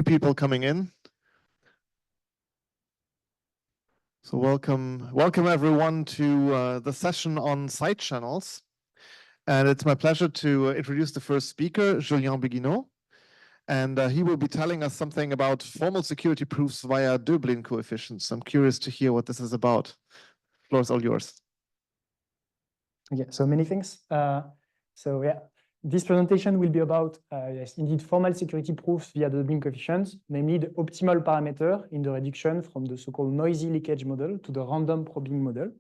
People coming in. So welcome everyone to the session on side channels. And it's my pleasure to introduce the first speaker, Julien Béguineau. And he will be telling us something about formal security proofs via Dublin coefficients. I'm curious to hear what this is about. The floor is all yours. Yeah, so many things. This presentation will be about, yes, indeed, formal security proofs via the Dublin coefficients, namely the optimal parameter in the reduction from the so-called noisy leakage model to the random probing model.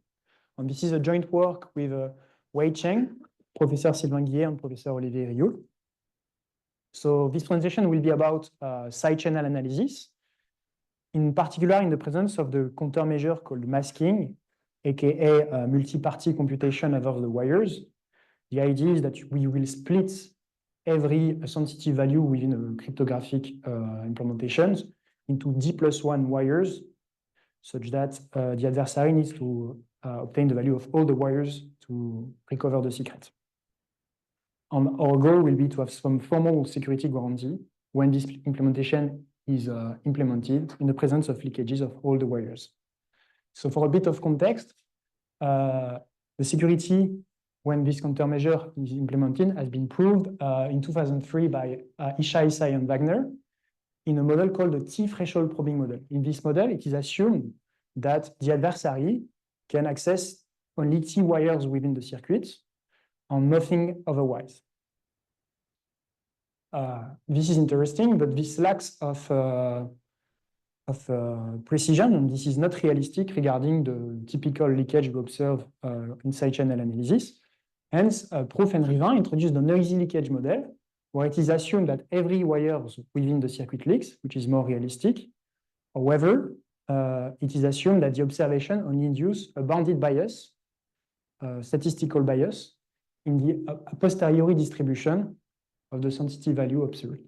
And this is a joint work with Wei Cheng, Professor Sylvain Guillet, and Professor Olivier Rioul. So this presentation will be about side channel analysis, in particular in the presence of the countermeasure called masking, aka multi-party computation over the wires. The idea is that we will split every sensitive value within a cryptographic implementations into D+1 wires, such that the adversary needs to obtain the value of all the wires to recover the secret. And our goal will be to have some formal security guarantee when this implementation is implemented in the presence of leakages of all the wires. So for a bit of context, the security when this countermeasure is implemented has been proved in 2003 by Ishai and Wagner in a model called the T-threshold probing model. In this model, it is assumed that the adversary can access only T wires within the circuit and nothing otherwise. This is interesting, but this lacks of precision, and this is not realistic regarding the typical leakage we observe in side channel analysis. Hence, Proof and Rivin introduced the noisy leakage model, where it is assumed that every wire within the circuit leaks, which is more realistic. However, it is assumed that the observation only induces a bounded bias, statistical bias, in the a posteriori distribution of the sensitive value observed.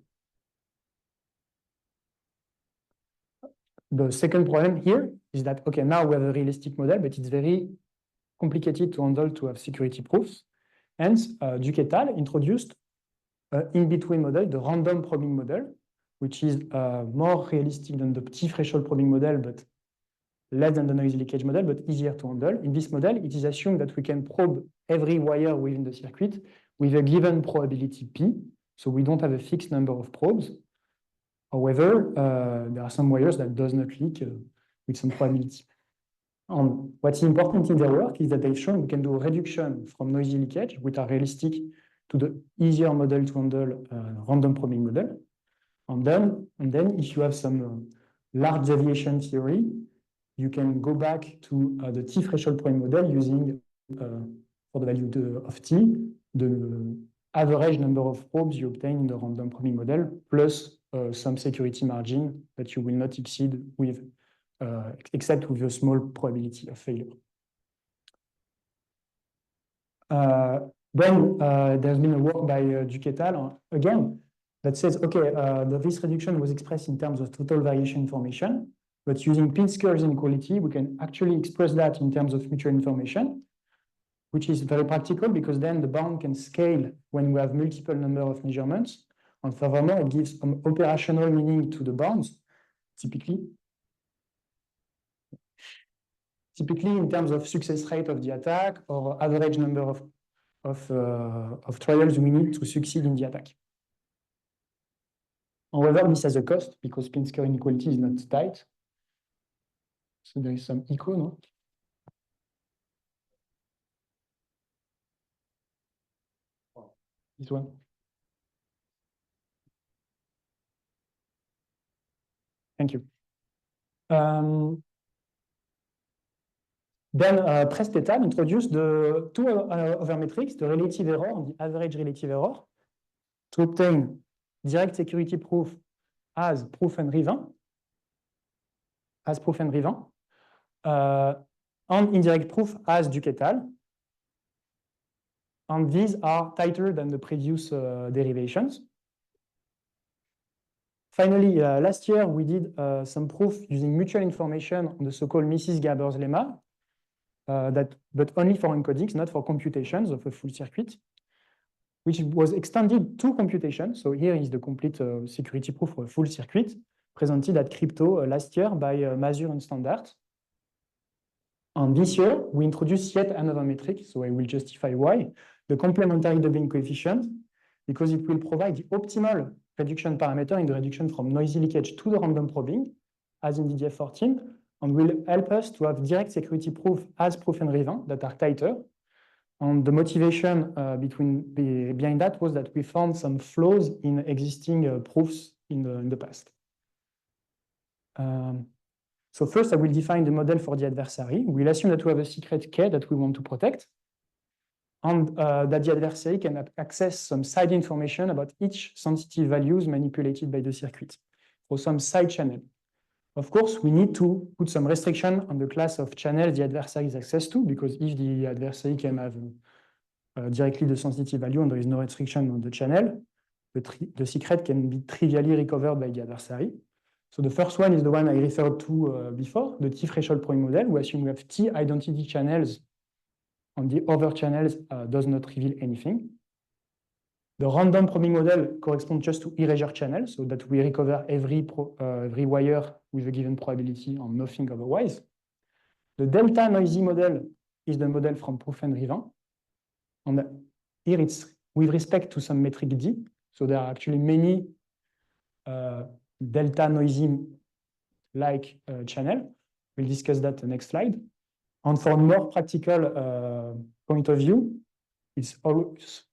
The second problem here is that, okay, now we have a realistic model, but it's very complicated to handle to have security proofs. Hence, Duque et al. Introduced an in-between model, the random probing model, which is more realistic than the T-threshold probing model, but less than the noisy leakage model, but easier to handle. In this model, it is assumed that we can probe every wire within the circuit with a given probability P. So we don't have a fixed number of probes. However, there are some wires that does not leak with some probability. What's important in their work is that they've shown we can do a reduction from noisy leakage, which are realistic, to the easier model to handle random probing model. And then if you have some large deviation theory, you can go back to the T-threshold probing model using, for the value of T, the average number of probes you obtain in the random probing model, plus some security margin that you will not exceed with except with a small probability of failure. Then there's been a work by Duque et al. Again that says, okay, this reduction was expressed in terms of total variation information, but using Pinsker inequality, we can actually express that in terms of mutual information, which is very practical because then the bound can scale when we have multiple number of measurements. And furthermore, it gives some operational meaning to the bounds, typically in terms of success rate of the attack or average number of trials we need to succeed in the attack. However, this has a cost because Pinsker inequality is not tight. So there is some echo, no? This one. Thank you. Then Prest et al. Introduced the two other metrics, the relative error and the average relative error, to obtain direct security proof as Proof and Rivin, and indirect proof as Duque et al. And these are tighter than the previous derivations. Finally, last year, we did some proof using mutual information on the so-called Mrs. Gaber's lemma, but only for encodings, not for computations of a full circuit. which was extended to computation. So here is the complete security proof for a full circuit presented at Crypto last year by Mazur and Standard. And this year, we introduced yet another metric, so I will justify why, the complementary doubling coefficient, because it will provide the optimal reduction parameter in the reduction from noisy leakage to the random probing, as in DDF14, and will help us to have direct security proof as proof and Revin that are tighter. And the motivation behind that was that we found some flaws in existing proofs in the past. So first, I will define the model for the adversary. We'll assume that we have a secret key that we want to protect, and that the adversary can access some side information about each sensitive values manipulated by the circuit, or some side channel. Of course, we need to put some restriction on the class of channels the adversary has access to, because if the adversary can have directly the sensitive value and there is no restriction on the channel, the secret can be trivially recovered by the adversary. So the first one is the one I referred to before, the T-threshold probing model. We assume we have T identity channels and the other channels does not reveal anything. The random probing model corresponds just to erasure channels, so that we recover every wire with a given probability and nothing otherwise. The delta noisy model is the model from proof and Revin. And here it's with respect to some metric D. So there are actually many delta noisy like channel. We'll discuss that the next slide. And for a more practical point of view, it's always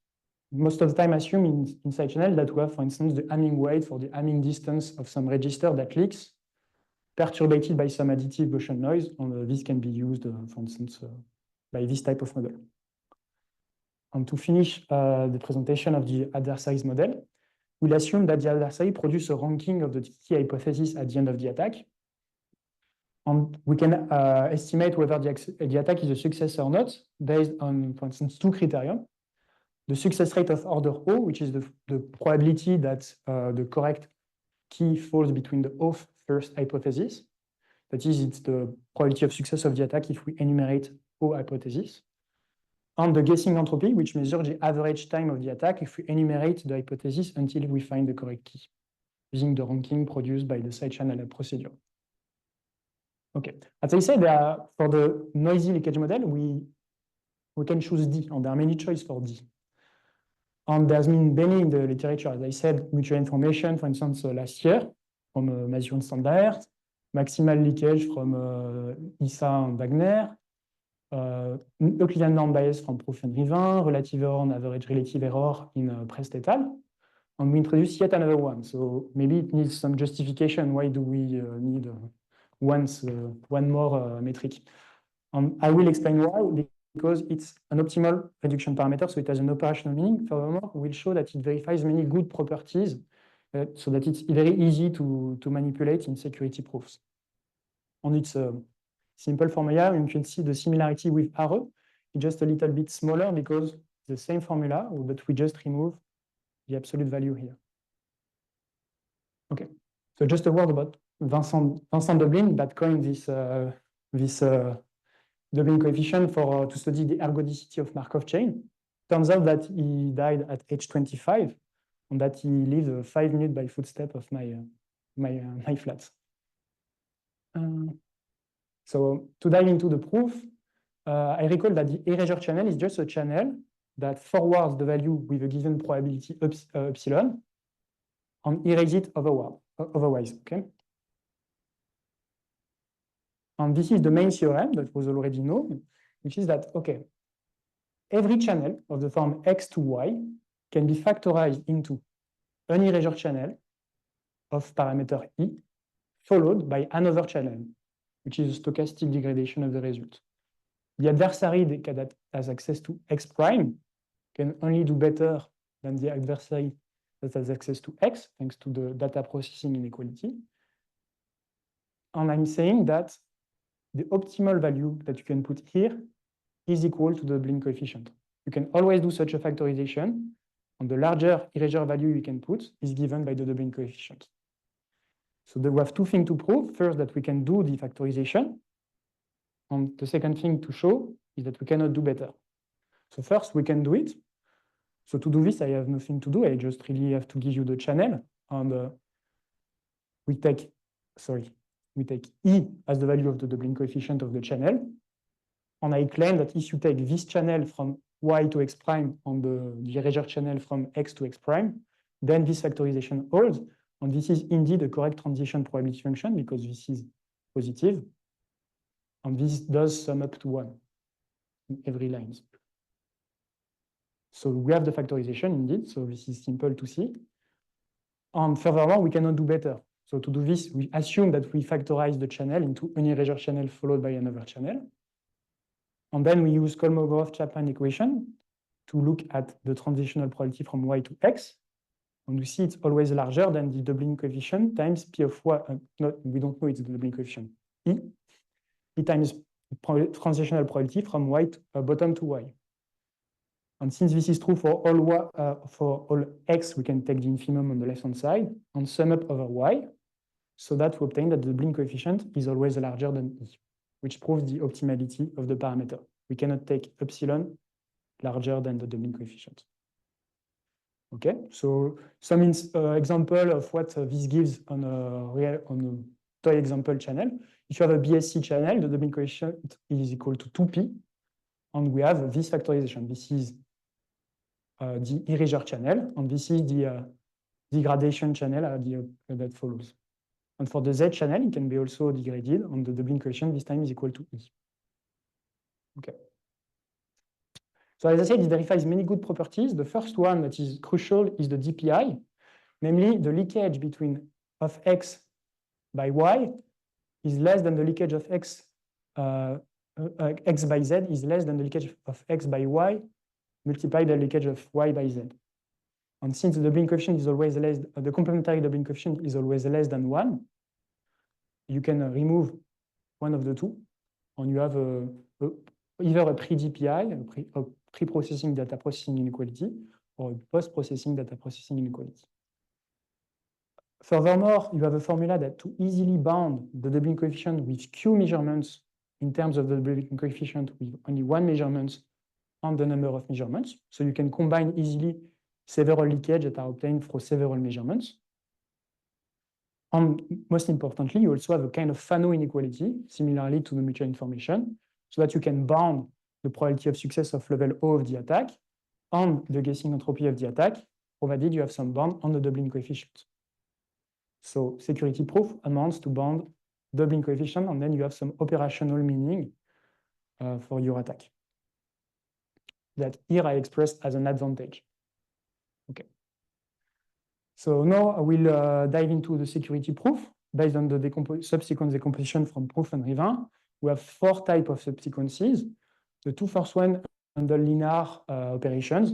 most of the time assumed inside channel that we have, for instance, the Hamming weight for the Hamming distance of some register that leaks, perturbated by some additive Gaussian noise, and this can be used, for instance, by this type of model. And to finish the presentation of the adversary's model, we'll assume that the adversary produces a ranking of the key hypothesis at the end of the attack. And we can estimate whether the attack is a success or not based on, for instance, two criteria. The success rate of order O, which is the probability that the correct key falls between the off first hypothesis. That is, it's the probability of success of the attack if we enumerate O hypothesis. And the guessing entropy, which measures the average time of the attack if we enumerate the hypothesis until we find the correct key, using the ranking produced by the side channel procedure. Okay, as I said, for the noisy leakage model, we can choose D, and there are many choices for D. And there's been many in the literature, as I said, mutual information, for instance, last year from Mazur and Standard, maximal leakage from ISA and Wagner, Euclidean norm bias from proof and Revin, relative error and average relative error in Prest et al. And we introduce yet another one. So maybe it needs some justification. Why do we need one more metric? I will explain why. Because it's an optimal reduction parameter, so it has an operational meaning. Furthermore, we'll show that it verifies many good properties, so that it's very easy to manipulate in security proofs. And it's a simple formula. You can see the similarity with ARE. It's just a little bit smaller because the same formula, but we just remove the absolute value here. Okay, so just a word about Vincent Dublin that coined this doubling coefficient to study the ergodicity of Markov chain. Turns out that he died at age 25 and that he lived 5 minutes by footstep of my flats. So to dive into the proof, I recall that the erasure channel is just a channel that forwards the value with a given probability epsilon and erases it otherwise. Okay. And this is the main theorem that was already known, which is that, okay, every channel of the form X to Y can be factorized into an erasure channel of parameter E, followed by another channel, which is a stochastic degradation of the result. The adversary that has access to X prime can only do better than the adversary that has access to X, thanks to the data processing inequality. And I'm saying that the optimal value that you can put here is equal to the doubling coefficient. You can always do such a factorization, and the larger erasure value you can put is given by the doubling coefficient. So we have two things to prove. First, that we can do the factorization, and the second thing to show is that we cannot do better. So first, we can do it. So to do this, I have nothing to do. I just really have to give you the channel. And we take E as the value of the doubling coefficient of the channel. And I claim that if you take this channel from y to x prime and the erasure channel from x to x prime, then this factorization holds. And this is indeed a correct transition probability function because this is positive. And this does sum up to 1 in every line. So we have the factorization indeed. So this is simple to see. And furthermore, we cannot do better. So to do this, we assume that we factorize the channel into an erasure channel followed by another channel. And then we use Kolmogorov-Chapman equation to look at the transitional probability from y to x. And we see it's always larger than the doubling coefficient times P of y. We don't know it's the doubling coefficient. E times transitional probability from y to, bottom to y. And since this is true for all x, we can take the infimum on the left-hand side and sum up over y, so that we obtain that the doubling coefficient is always larger than E, which proves the optimality of the parameter. We cannot take epsilon larger than the doubling coefficient. Okay, so some example of what this gives on a toy example channel. If you have a BSC channel, the doubling coefficient is equal to 2p, and we have this factorization. This is the erasure channel, and this is the degradation channel that follows. And for the Z channel, it can be also degraded, and the doubling coefficient this time is equal to E. Okay. So as I said, it verifies many good properties. The first one that is crucial is the DPI, namely the leakage of x by y is less than the leakage of x by z is less than the leakage of x by y multiplied by the leakage of y by z. And since the doubling coefficient is always less, the complementary doubling coefficient is always less than 1, you can remove one of the two, and you have either a pre-DPI, a pre-processing data processing inequality, or a post-processing data processing inequality. Furthermore, you have a formula that to easily bound the doubling coefficient with Q measurements in terms of the doubling coefficient with only one measurement on the number of measurements. So you can combine easily several leakages that are obtained from several measurements. And most importantly, you also have a kind of Fano inequality, similarly to the mutual information, so that you can bound the probability of success of level O of the attack and the guessing entropy of the attack, provided you have some bound on the doubling coefficient. So security proof amounts to bound doubling coefficient, and then you have some operational meaning for your attack that here I expressed as an advantage. Okay. So now I will dive into the security proof based on the subsequent decomposition from proof and Rivin. We have 4 types of subsequences. The 2 first one handle linear operations,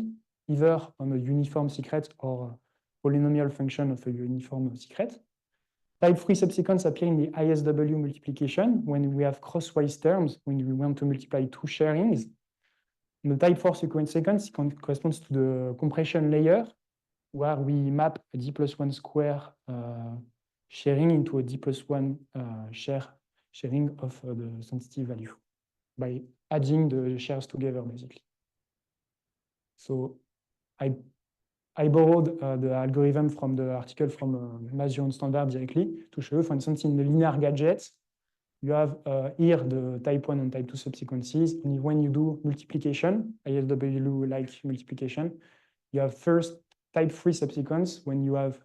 either on a uniform secret or polynomial function of a uniform secret. Type 3 subsequence appear in the ISW multiplication when we have crosswise terms, when we want to multiply 2 sharings. And the type 4 sequence corresponds to the compression layer, where we map a d+1 square sharing into a d+1 sharing of the sensitive value by adding the shares together, basically. So I borrowed the algorithm from the article from Mazur Standard directly to show you, for instance, in the linear gadgets, you have here the type 1 and type 2 subsequences. And when you do multiplication, ISW-like multiplication, you have first type 3 subsequence when you have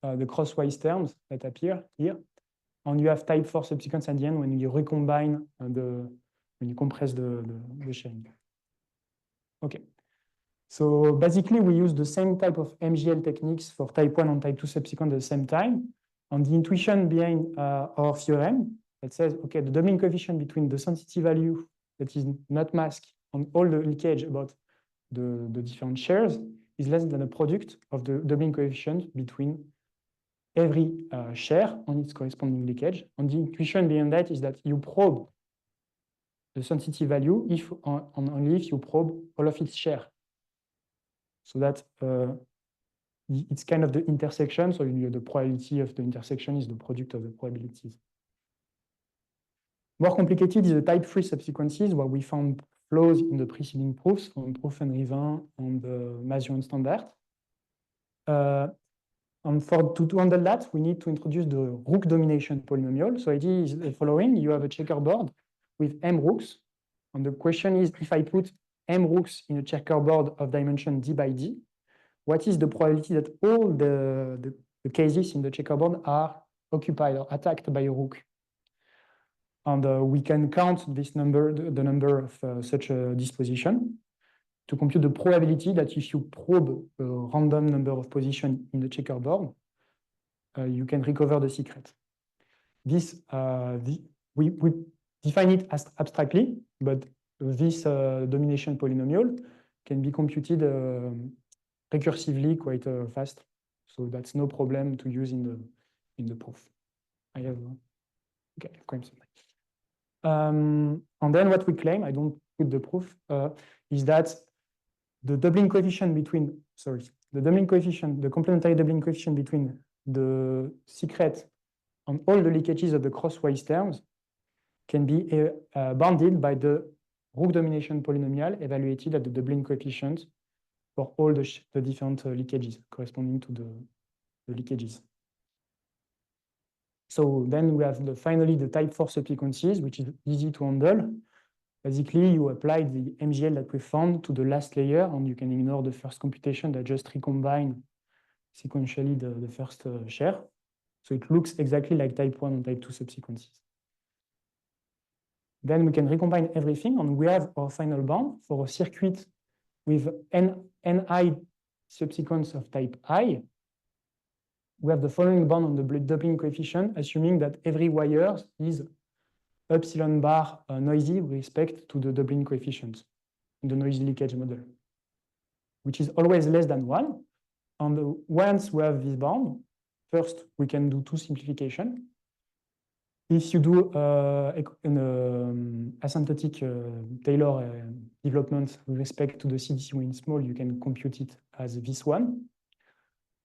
the crosswise terms that appear here. And you have type 4 subsequence at the end when you recombine when you compress the sharing. Okay. So basically, we use the same type of MGL techniques for type 1 and type 2 subsequent at the same time. And the intuition behind our theorem that says, okay, the doubling coefficient between the sensitive value that is not masked and all the leakage about the different shares is less than a product of the doubling coefficient between every share and its corresponding leakage. And the intuition behind that is that you probe the sensitive value if and only if you probe all of its share. So that it's kind of the intersection. So the probability of the intersection is the product of the probabilities. More complicated is the type 3 subsequences, where we found flaws in the preceding proofs on proof and Rivin and the Mazurian standard. And to handle that, we need to introduce the rook domination polynomial. So idea is the following: you have a checkerboard with m rooks, and the question is, if I put m rooks in a checkerboard of dimension d by d, what is the probability that all the cases in the checkerboard are occupied or attacked by a rook? And we can count this number, the number of such a disposition, to compute the probability that if you probe a random number of positions in the checkerboard, you can recover the secret. This we define it as abstractly, but this domination polynomial can be computed recursively quite fast. So that's no problem to use in the proof. I have okay, claims. And then what we claim, I don't put the proof, is that the doubling coefficient between, the complementary doubling coefficient between the secret and all the leakages of the crosswise terms can be bounded by the rook domination polynomial evaluated at the doubling coefficient for all the different leakages corresponding to the leakages. So then we have finally the type 4 subsequences, which is easy to handle. Basically, you apply the MGL that we found to the last layer, and you can ignore the first computation that just recombine sequentially the first share. So it looks exactly like type 1 and type 2 subsequences. Then we can recombine everything, and we have our final bound for a circuit with ni subsequence of type I. We have the following bound on the doubling coefficient, assuming that every wire is epsilon bar noisy with respect to the doubling coefficient in the noisy leakage model, which is always less than 1. And once we have this bound, first we can do two simplifications. If you do an asymptotic Taylor development with respect to the CDC in small, you can compute it as this one.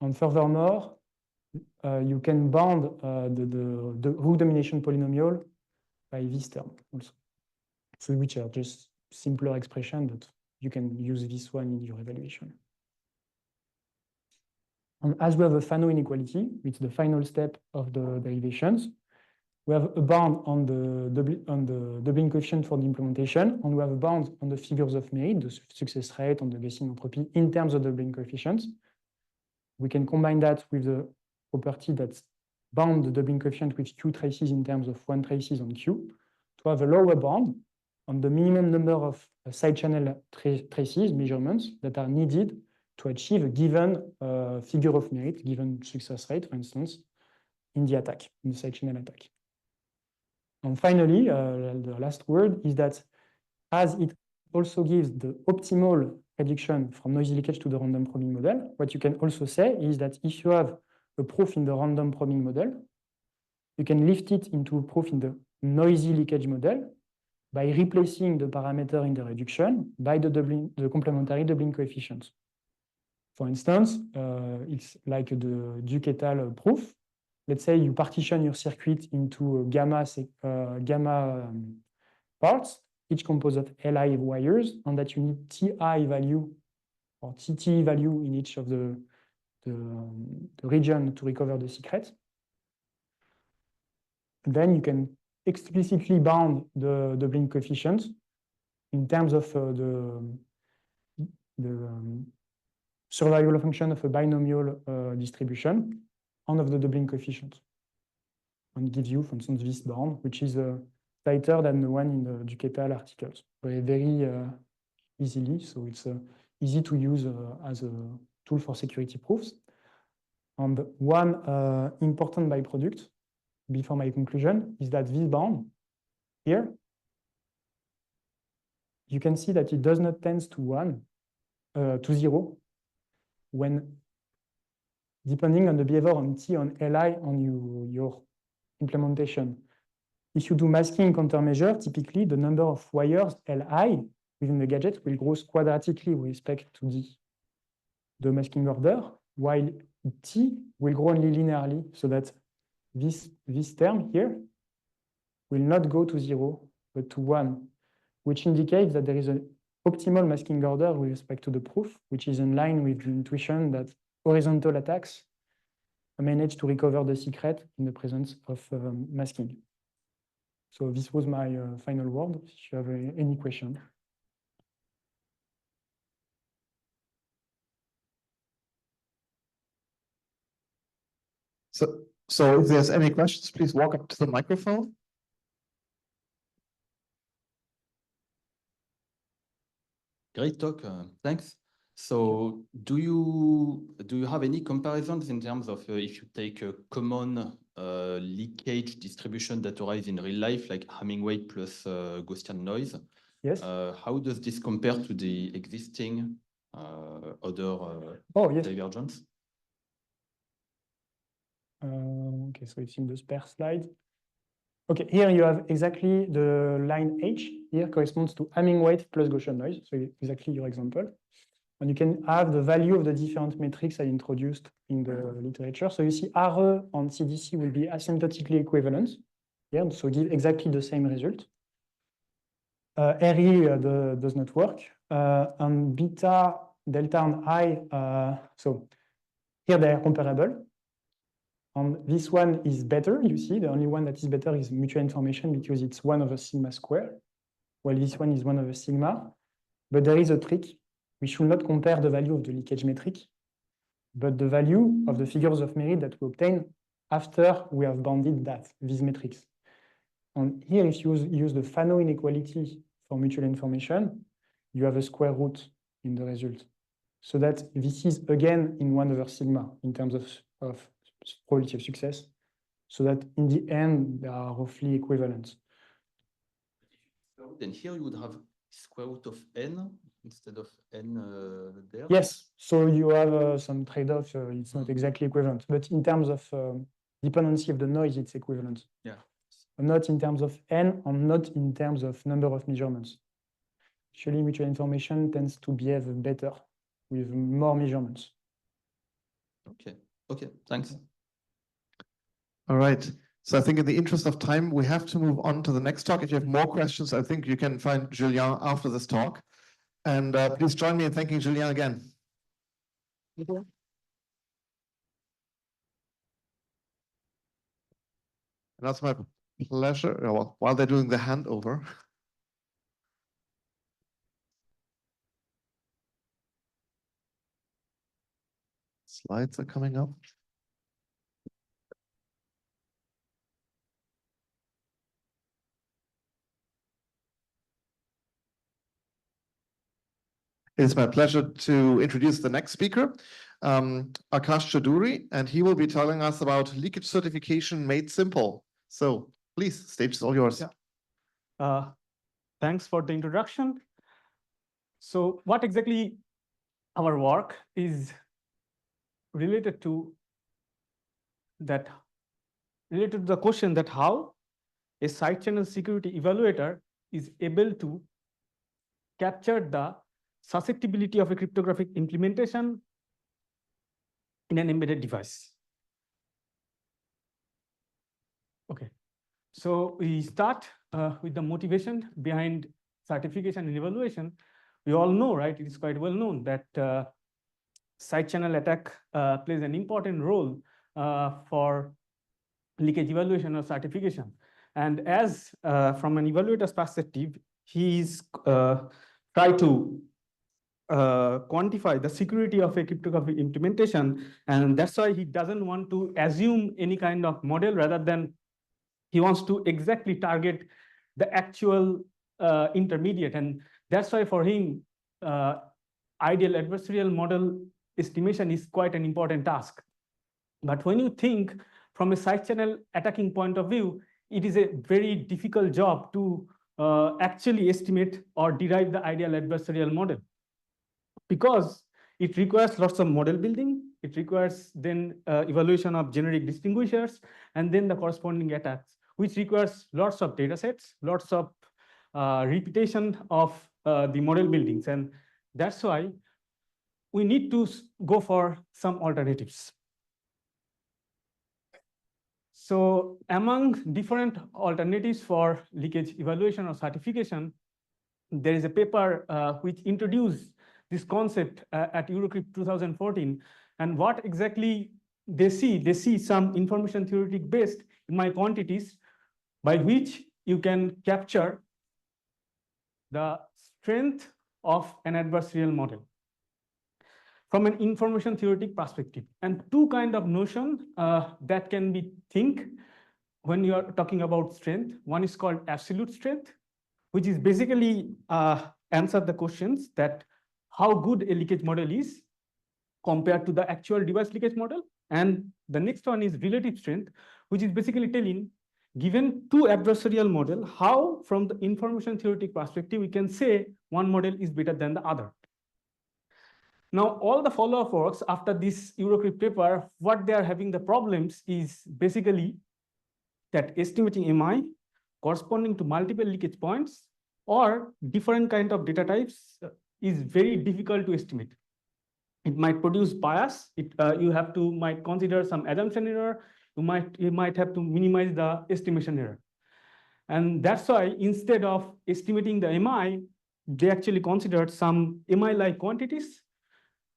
And furthermore, you can bound the root domination polynomial by this term also. So which are just simpler expression, but you can use this one in your evaluation. And as we have a Fano inequality, it's the final step of the derivations, we have a bound on the doubling coefficient for the implementation, and we have a bound on the figures of merit, the success rate and the guessing entropy in terms of doubling coefficients. We can combine that with the property that bound the doubling coefficient with Q traces in terms of 1 traces on Q to have a lower bound on the minimum number of side channel traces measurements that are needed to achieve a given figure of merit, given success rate, for instance, in the attack, in the side channel attack. And finally, the last word is that as it also gives the optimal prediction from noisy leakage to the random probing model, what you can also say is that if you have a proof in the random probing model, you can lift it into a proof in the noisy leakage model by replacing the parameter in the reduction by the complementary doubling coefficients. For instance, it's like the Duke et al. Proof. Let's say you partition your circuit into gamma parts, each composed of Li wires, and that you need Ti value or Tt value in each of the region to recover the secret. And then you can explicitly bound the doubling coefficient in terms of the survival function of a binomial distribution and of the doubling coefficient, and give you, for instance, this bound, which is tighter than the one in the Duke et al. Articles, very easily. So it's easy to use as a tool for security proofs. And one important byproduct before my conclusion is that this bound here, you can see that it does not tend to 0 when depending on the behavior on T on Li on your implementation. If you do masking countermeasure, typically the number of wires Li within the gadget will grow quadratically with respect to the masking order, while T will grow only linearly, so that this term here will not go to 0, but to 1. which indicates that there is an optimal masking order with respect to the proof, which is in line with the intuition that horizontal attacks manage to recover the secret in the presence of masking. So this was my final word. If you have any question. So if there's any questions, please walk up to the microphone. Great talk, thanks. So do you have any comparisons in terms of if you take a common leakage distribution that arrives in real life, like Hamming weight plus Gaussian noise? Yes. How does this compare to the existing other yes. divergence? Okay, so it's in the spare slide. Okay, here you have exactly the line H here corresponds to Hamming weight plus Gaussian noise. So exactly your example. And you can have the value of the different metrics I introduced in the literature. So you see RE on CDC will be asymptotically equivalent. Yeah, so give exactly the same result. RE does not work. And beta, delta, and I, so here they are comparable. And this one is better, you see, the only one that is better is mutual information because it's 1 over sigma square, while this one is 1 over sigma. But there is a trick. We should not compare the value of the leakage metric, but the value of the figures of merit that we obtain after we have bounded these metrics. And here, if you use the Fano inequality for mutual information, you have a square root in the result. So that this is again in 1 over sigma in terms of probability of success, so that in the end, they are roughly equivalent. Then here you would have square root of n instead of n there? Yes, so you have some trade-off. It's not exactly equivalent, but in terms of dependency of the noise, it's equivalent. Yeah. Not in terms of n, and not in terms of number of measurements. Actually, mutual information tends to behave better with more measurements. Okay, thanks. All right. So I think in the interest of time, we have to move on to the next talk. If you have more questions, I think you can find Julien after this talk. And please join me in thanking Julien again. Thank you. And that's my pleasure. Well, while they're doing the handover. Slides are coming up. It is my pleasure to introduce the next speaker, Akash Chaudhuri, and he will be telling us about leakage certification made simple. So please, stage is all yours. Yeah. Thanks for the introduction. So what exactly our work is related to the question that how a side channel security evaluator is able to capture the susceptibility of a cryptographic implementation in an embedded device. Okay, so we start with the motivation behind certification and evaluation. We all know, right? It is quite well known that side channel attack plays an important role for leakage evaluation or certification. And as from an evaluator's perspective, he's try to quantify the security of a cryptographic implementation. And that's why he doesn't want to assume any kind of model, rather than he wants to exactly target the actual intermediate. And that's why for him, ideal adversarial model estimation is quite an important task. But when you think from a side channel attacking point of view, it is a very difficult job to actually estimate or derive the ideal adversarial model, because it requires lots of model building. It requires then evaluation of generic distinguishers, and then the corresponding attacks, which requires lots of data sets, lots of repetition of the model buildings. And that's why we need to go for some alternatives. So among different alternatives for leakage evaluation or certification, there is a paper which introduced this concept at Eurocrypt 2014. And what exactly they see some information theoretic based MI quantities by which you can capture the strength of an adversarial model from an information theoretic perspective. And two kind of notion that can be think when you are talking about strength. One is called absolute strength, which is basically answer the questions that how good a leakage model is compared to the actual device leakage model. And the next one is relative strength, which is basically telling, given two adversarial model, how from the information theoretic perspective, we can say one model is better than the other. Now, all the follow-up works after this Eurocrypt paper, what they are having the problems is basically that estimating MI corresponding to multiple leakage points or different kind of data types is very difficult to estimate. It might produce bias. You might consider some assumption error. You might have to minimize the estimation error. And that's why instead of estimating the MI, they actually considered some MI-like quantities,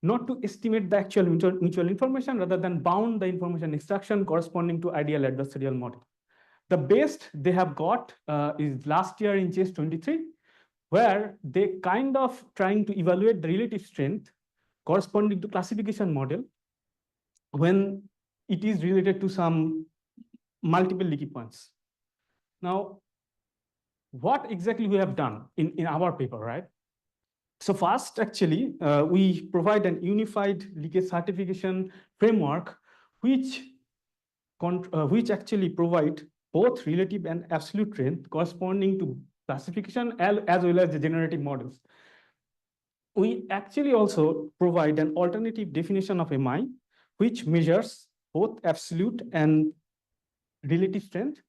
not to estimate the actual mutual information, rather than bound the information extraction corresponding to ideal adversarial model. The best they have got is last year in CHES 23, where they kind of trying to evaluate the relative strength corresponding to classification model when it is related to some multiple leaky points. Now, what exactly we have done in our paper, right? So first, actually, we provide an unified leakage certification framework, which actually provide both relative and absolute strength corresponding to classification as well as the generative models. We actually also provide an alternative definition of MI, which measures both absolute and relative strength.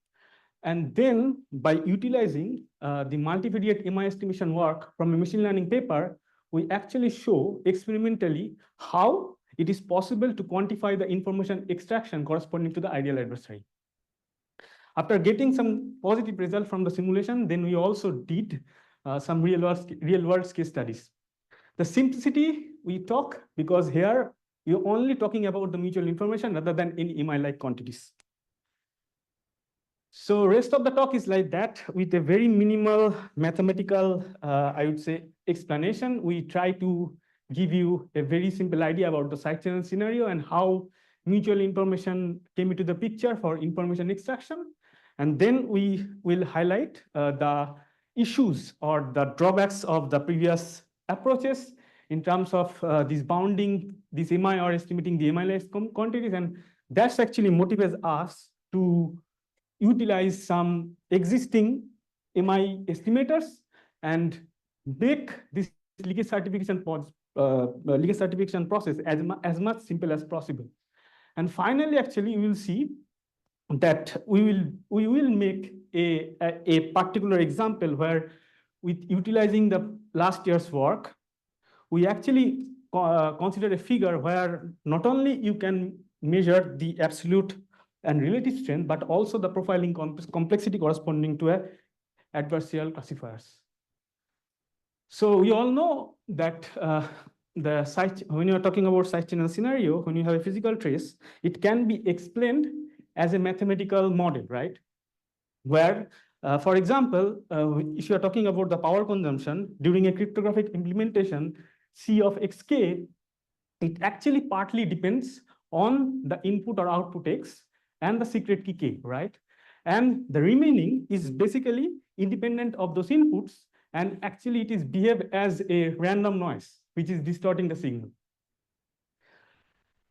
And then by utilizing the multivariate MI estimation work from a machine learning paper, we actually show experimentally how it is possible to quantify the information extraction corresponding to the ideal adversary. After getting some positive result from the simulation, then we also did some real world case studies. The simplicity we talk because here you're only talking about the mutual information rather than any MI-like quantities. So rest of the talk is like that with a very minimal mathematical, I would say, explanation. We try to give you a very simple idea about the side channel scenario and how mutual information came into the picture for information extraction. And then we will highlight the issues or the drawbacks of the previous approaches in terms of this bounding, this MI or estimating the MI-like quantities. And that's actually motivates us to utilize some existing MI estimators and make this leakage certification process as much simple as possible. And finally, actually, you will see that we will make a particular example where with utilizing the last year's work, we actually consider a figure where not only you can measure the absolute and relative strength, but also the profiling complexity corresponding to adversarial classifiers. So we all know that when you're talking about side channel scenario, when you have a physical trace, it can be explained as a mathematical model, right? Where, for example, if you're talking about the power consumption during a cryptographic implementation, C of xk, it actually partly depends on the input or output x and the secret key k, right? And the remaining is basically independent of those inputs, and actually it is behaved as a random noise, which is distorting the signal.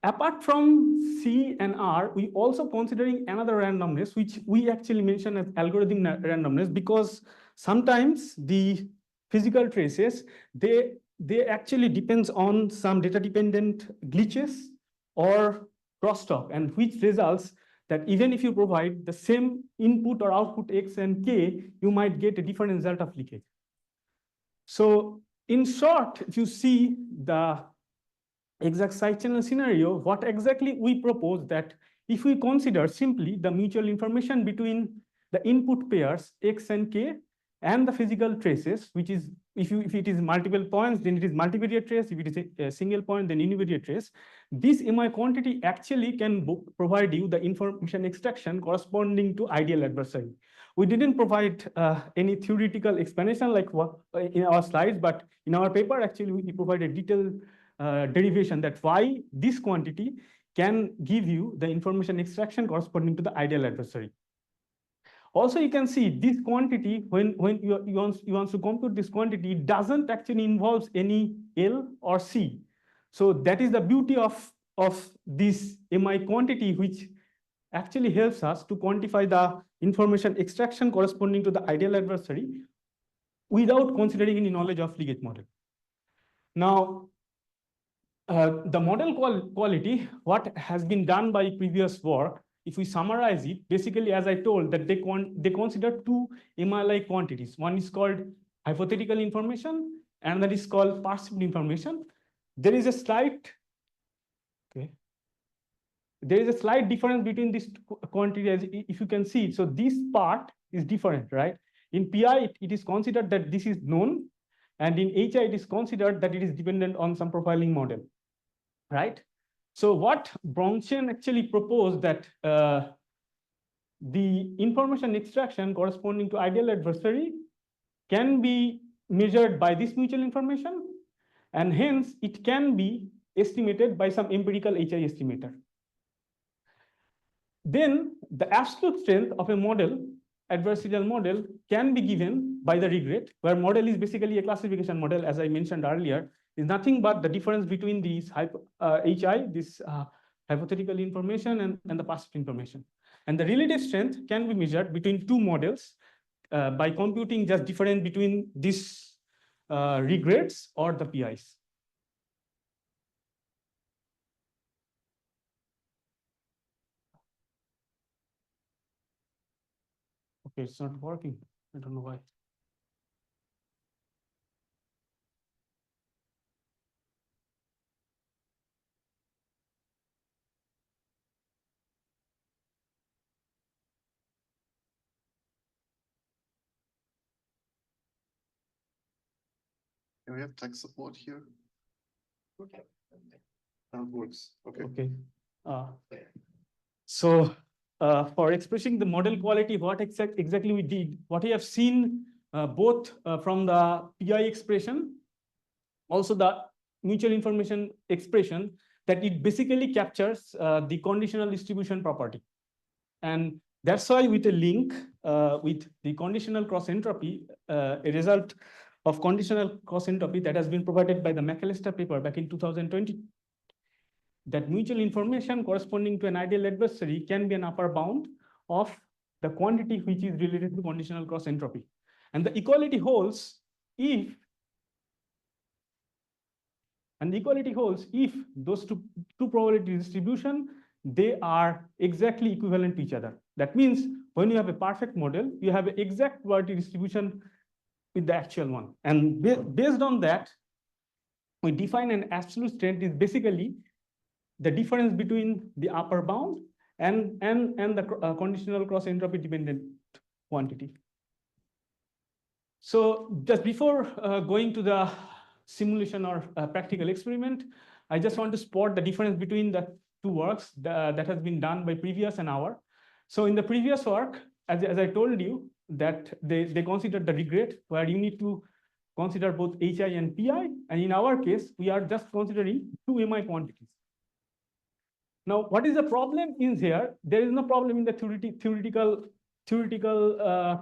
Apart from C and R, we also considering another randomness, which we actually mention as algorithm randomness, because sometimes the physical traces, they actually depends on some data dependent glitches or crosstalk, and which results that even if you provide the same input or output x and k, you might get a different result of leakage. So in short, if you see the exact side channel scenario, what exactly we propose that if we consider simply the mutual information between the input pairs x and k, and the physical traces, which is if it is multiple points, then it is multivariate trace. If it is a single point, then univariate trace. This MI quantity actually can provide you the information extraction corresponding to ideal adversary. We didn't provide any theoretical explanation like what in our slides, but in our paper, actually, we provide a detailed derivation that why this quantity can give you the information extraction corresponding to the ideal adversary. Also, you can see this quantity, when you want to compute this quantity, it doesn't actually involve any L or C. So that is the beauty of this MI quantity, which actually helps us to quantify the information extraction corresponding to the ideal adversary without considering any knowledge of leakage model. Now, the model quality, what has been done by previous work, if we summarize it, basically, as I told, that they consider two MI-like quantities. One is called hypothetical information, and that is called perceived information. There is a slight, there is a slight difference between these quantities, if you can see. So this part is different, right? In PI, it is considered that this is known, and in HI, it is considered that it is dependent on some profiling model, right? So what Bronchen actually proposed that the information extraction corresponding to ideal adversary can be measured by this mutual information, and hence it can be estimated by some empirical HI estimator. Then the absolute strength of a model, adversarial model, can be given by the regret, where model is basically a classification model, as I mentioned earlier, is nothing but the difference between these HI, this hypothetical information, and the perceived information. And the relative strength can be measured between two models by computing just difference between these regrets or the PIs. Okay, it's not working. I don't know why. Can we have tech support here? Okay. That works. Okay. Okay. So for expressing the model quality, what exactly we did, what we have seen both from the PI expression, also the mutual information expression, that it basically captures the conditional distribution property. And that's why with a link with the conditional cross entropy, a result of conditional cross entropy that has been provided by the McAllister paper back in 2020, that mutual information corresponding to an ideal adversary can be an upper bound of the quantity which is related to conditional cross entropy. And the equality holds if those two probability distribution, they are exactly equivalent to each other. That means when you have a perfect model, you have an exact probability distribution with the actual one. And based on that, we define an absolute strength is basically the difference between the upper bound and the conditional cross entropy dependent quantity. So just before going to the simulation or practical experiment, I just want to spot the difference between the two works that has been done by previous and our. So in the previous work, as I told you, that they considered the regret, where you need to consider both HI and PI. And in our case, we are just considering two MI quantities. Now, what is the problem in here? There is no problem in the theoretical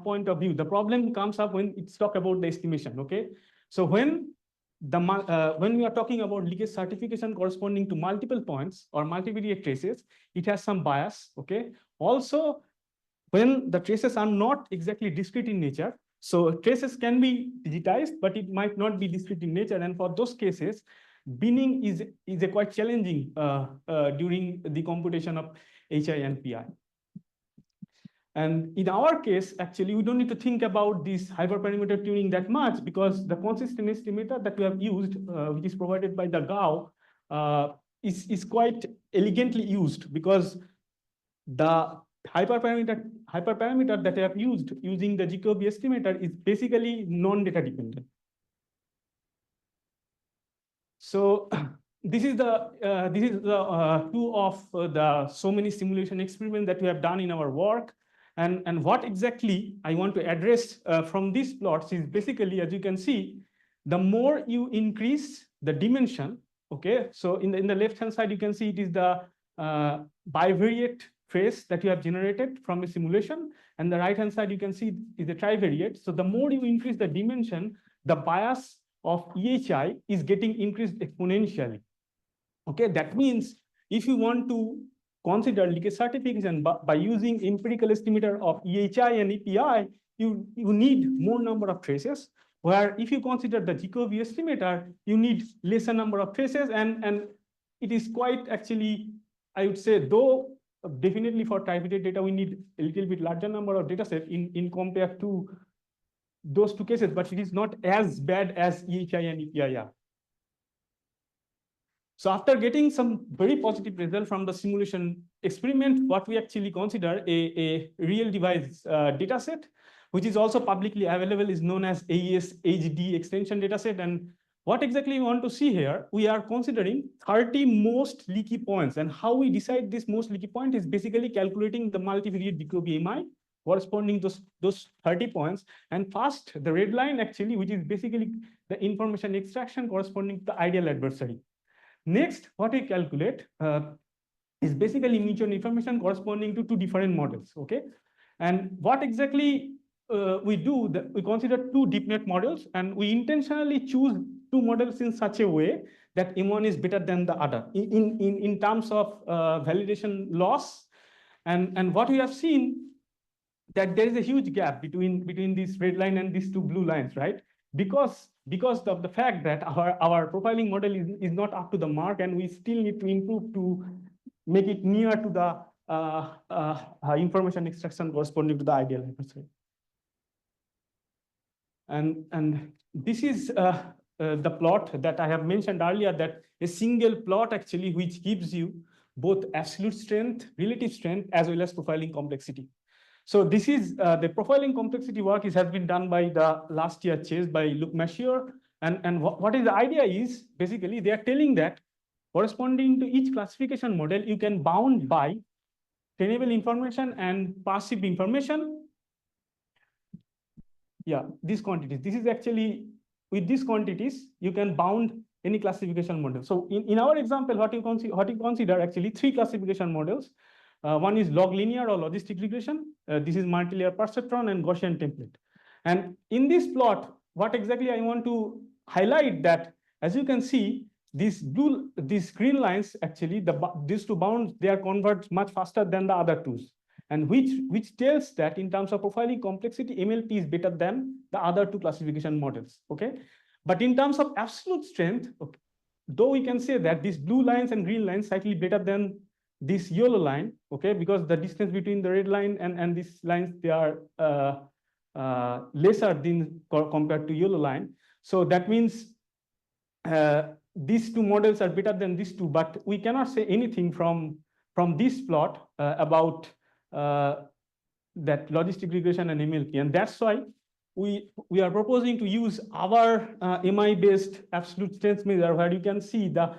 point of view. The problem comes up when it's talk about the estimation. Okay, so when we are talking about leakage certification corresponding to multiple points or multivariate traces, it has some bias. Okay, also when the traces are not exactly discrete in nature, so traces can be digitized, but it might not be discrete in nature, and for those cases, binning is a quite challenging during the computation of HI and PI. And in our case, actually, we don't need to think about this hyperparameter tuning that much, because the consistent estimator that we have used, which is provided by the GAO, is quite elegantly used, because the hyperparameter hyperparameter that I have used using the Jacobi estimator is basically non-data dependent. So this is the two of the so many simulation experiments that we have done in our work. And what exactly I want to address from these plots is basically, as you can see, the more you increase the dimension, okay, so in the left-hand side, you can see it is the bivariate trace that you have generated from a simulation. And the right-hand side, you can see is the trivariate. So the more you increase the dimension, the bias of EHI is getting increased exponentially. Okay, that means if you want to consider leakage certification by using empirical estimator of EHI and EPI, you need more number of traces. Where if you consider the Jacobi estimator, you need lesser number of traces, and it is quite actually, I would say, though definitely for trivariate data we need a little bit larger number of data set in compared to those two cases, but it is not as bad as EHI and EPI are. So after getting some very positive result from the simulation experiment, what we actually consider a real device data set, which is also publicly available, is known as AES HD extension dataset. And what exactly we want to see here, we are considering 30 most leaky points. And how we decide this most leaky point is basically calculating the multivariate Jacobi MI corresponding to those 30 points. And first, the red line actually, which is basically the information extraction corresponding to the ideal adversary. Next, what we calculate is basically mutual information corresponding to two different models, okay? And what exactly we do, we consider two deep net models, and we intentionally choose two models in such a way that M1 is better than the other in terms of validation loss. And what we have seen, that there is a huge gap between this red line and these two blue lines, right? Because of the fact that our profiling model is not up to the mark, and we still need to improve to make it near to the information extraction corresponding to the ideal adversary. And this is the plot that I have mentioned earlier, that a single plot actually which gives you both absolute strength, relative strength, as well as profiling complexity. So this is the profiling complexity work has been done by the last year chase by Luc Machier. And what is the idea is, basically, they are telling that corresponding to each classification model, you can bound by trainable information and passive information. Yeah, these quantities. This is actually, with these quantities, you can bound any classification model. So in our example, what you consider actually three classification models. One is log linear or logistic regression. This is multi-layer perceptron and Gaussian template. And in this plot, what exactly I want to highlight that, as you can see, these green lines, actually, these two bounds, they are converged much faster than the other twos. And which tells that in terms of profiling complexity, MLP is better than the other two classification models, okay? But in terms of absolute strength, okay, though we can say that these blue lines and green lines slightly better than this yellow line, okay, because the distance between the red line and these lines, they are lesser than compared to yellow line. So that means these two models are better than these two, but we cannot say anything from this plot about that logistic regression and MLP. And that's why we are proposing to use our MI-based absolute strength measure, where you can see the